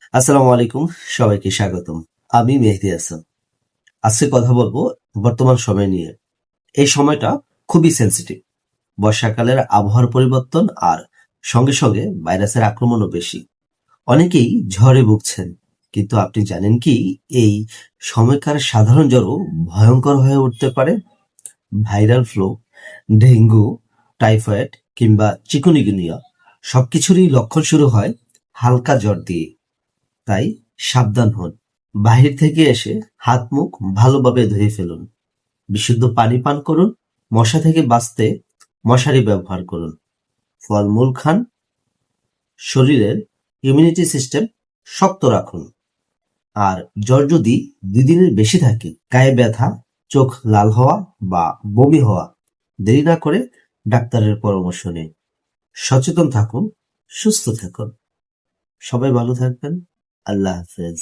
আসসালামু আলাইকুম, সবাইকে স্বাগতম। আমি মেহেদী হাসান। আজকে কথা বলবো বর্তমান সময় নিয়ে। এই সময়টা খুবই সেনসিটিভ। বর্ষাকালের আবহাওয়ার পরিবর্তন আর সঙ্গে সঙ্গে ভাইরাসের আক্রমণও বেশি। অনেকেই ঝড়ে ভুগছেন, কিন্তু আপনি জানেন কি এই সময়কার সাধারণ জ্বরও ভয়ঙ্কর হয়ে উঠতে পারে? ভাইরাল ফ্লু, ডেঙ্গু, টাইফয়েড কিংবা চিকুনগুনিয়া সবকিছুরই লক্ষণ শুরু হয় হালকা জ্বর দিয়ে। তাই সাবধান হন। বাহির থেকে এসে হাত মুখ ভালোভাবে ধুয়ে ফেলুন। বিশুদ্ধ পানি পান করুন। মশা থেকে বাঁচতে মশারি ব্যবহার করুন। ফলমূল খান। শরীরের ইমিউনিটি সিস্টেম শক্ত রাখুন। আর জ্বর যদি 2 দিনের বেশি থাকে, গায়ে ব্যথা, চোখ লাল হওয়া বা বমি হওয়া, দেরি না করে ডাক্তারের পরামর্শ নিন। সচেতন থাকুন, সুস্থ থাকুন। সবাই ভালো থাকবেন। আল্লাহ হাফেজ।